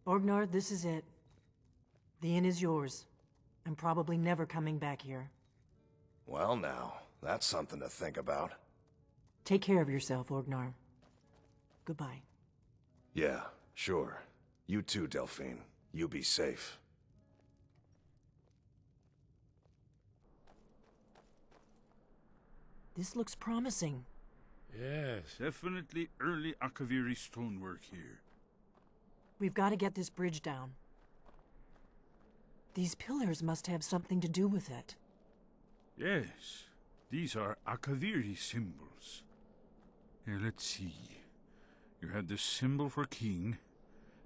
Orgnar, this is it. The inn is yours. I'm probably never coming back here. Well now, that's something to think about. Take care of yourself, Orgnar. Goodbye. Yeah, sure. You too, Delphine. You be safe. This looks promising. Yes, definitely early Akaviri stonework here. We've got to get this bridge down. These pillars must have something to do with it. Yes, these are Akaviri symbols. Here, let's see. You had the symbol for king,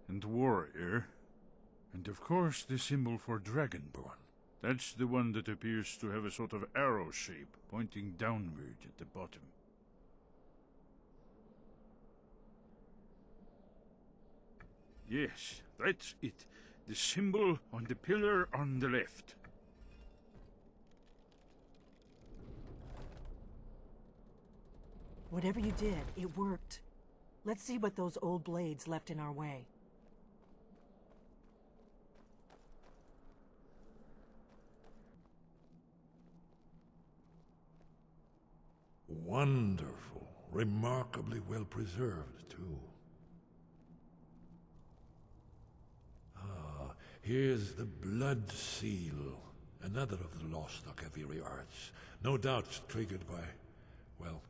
and warrior, and of course the symbol for dragonborn. That's the one that appears to have a sort of arrow shape, pointing downward at the bottom. Yes, that's it. The symbol on the pillar on the left. Whatever you did, it worked. Let's see what those old blades left in our way. Wonderful. Remarkably well preserved, too. Ah, here's the blood seal. Another of the lost Akaviri arts. No doubt triggered by, well,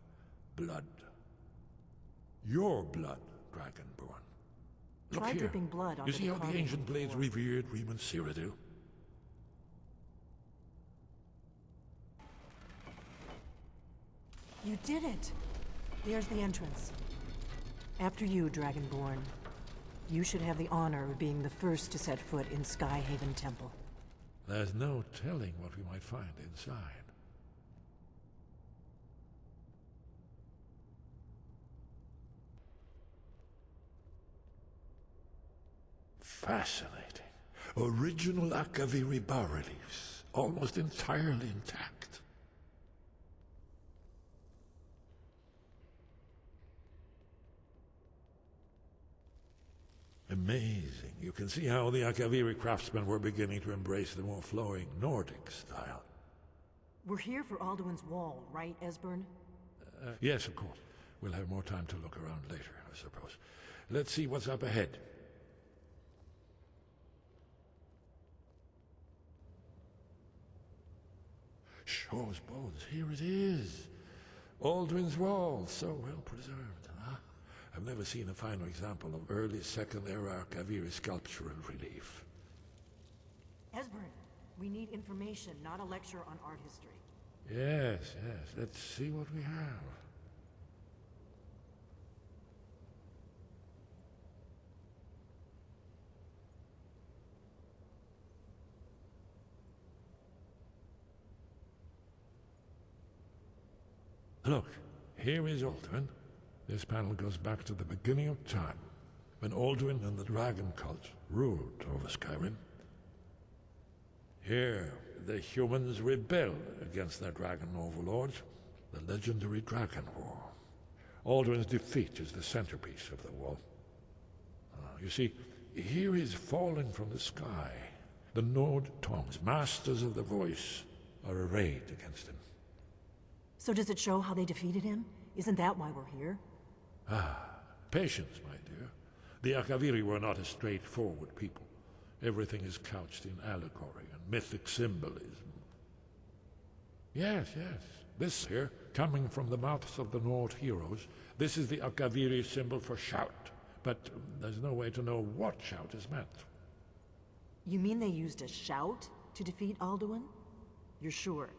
blood. Your blood, Dragonborn. Look Try here. dripping blood onto You see the how the carving ancient on the blades floor. revered Riemann Cyrodiil? You did it! There's the entrance. After you, Dragonborn. You should have the honor of being the first to set foot in Skyhaven Temple. There's no telling what we might find inside. Fascinating. Original Akaviri bas-reliefs, almost entirely intact. Amazing. You can see how the Akaviri craftsmen were beginning to embrace the more flowing Nordic style. We're here for Alduin's wall, right, Esbern? Yes, of course. We'll have more time to look around later, I suppose. Let's see what's up ahead. Shaw's bones, here it is. Alduin's wall, so well preserved, huh? I've never seen a finer example of early Second-era Akaviri sculptural relief. Esbern, we need information, not a lecture on art history. Yes, yes. Let's see what we have. Look, here is Alduin. This panel goes back to the beginning of time, when Alduin and the dragon cult ruled over Skyrim. Here, the humans rebel against their dragon overlords, the legendary Dragon War. Alduin's defeat is the centerpiece of the wall. You see, here he's fallen from the sky. The Nord tongues, masters of the voice, are arrayed against him. So does it show how they defeated him? Isn't that why we're here? Patience, my dear. The Akaviri were not a straightforward people. Everything is couched in allegory and mythic symbolism. Yes, yes. This here, coming from the mouths of the Nord heroes, this is the Akaviri symbol for shout. But there's no way to know what shout is meant. You mean they used a shout to defeat Alduin? You're sure?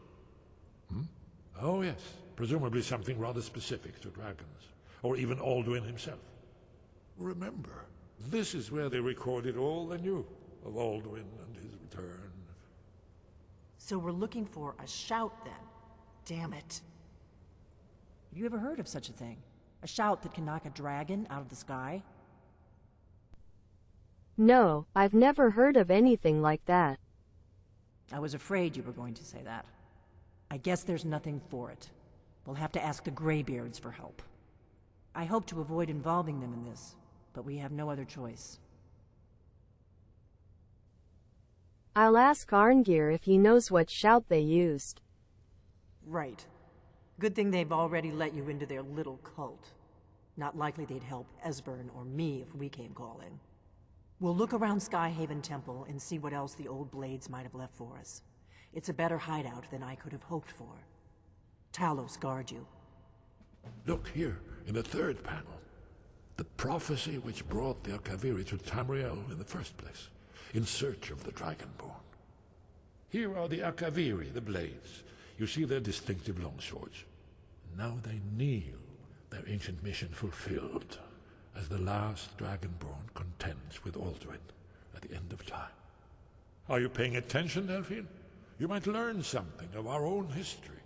Oh yes, presumably something rather specific to dragons, or even Alduin himself. Remember, this is where they recorded all they knew of Alduin and his return. So we're looking for a shout then. Damn it. Have you ever heard of such a thing? A shout that can knock a dragon out of the sky? No, I've never heard of anything like that. I was afraid you were going to say that. I guess there's nothing for it. We'll have to ask the Greybeards for help. I hope to avoid involving them in this, but we have no other choice. I'll ask Arngir if he knows what shout they used. Right. Good thing they've already let you into their little cult. Not likely they'd help Esbern or me if we came calling. We'll look around Skyhaven Temple and see what else the old blades might have left for us. It's a better hideout than I could have hoped for. Talos guard you. Look here, in the third panel. The prophecy which brought the Akaviri to Tamriel in the first place, in search of the Dragonborn. Here are the Akaviri, the blades. You see their distinctive longswords. Now they kneel, their ancient mission fulfilled, as the last Dragonborn contends with Alduin at the end of time. Are you paying attention, Delphine? You might learn something of our own history.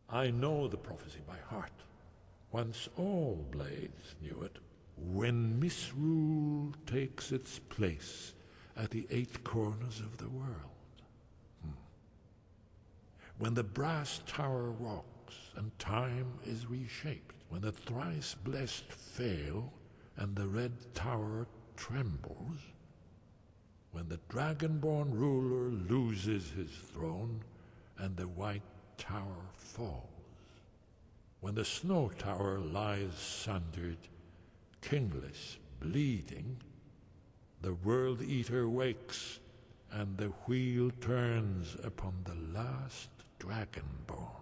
I know the prophecy by heart. Once all blades knew it. When misrule takes its place at the 8 corners of the world. When the brass tower rocks and time is reshaped. When the thrice blessed fail and the red tower trembles. When the dragonborn ruler loses his throne and the white tower falls. When the snow tower lies sundered, kingless, bleeding, the World Eater wakes, and the wheel turns upon the last Dragonborn.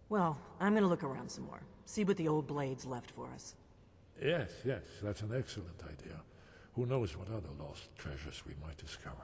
Well, I'm gonna look around some more. See what the old blades left for us. Yes, that's an excellent idea. Who knows what other lost treasures we might discover.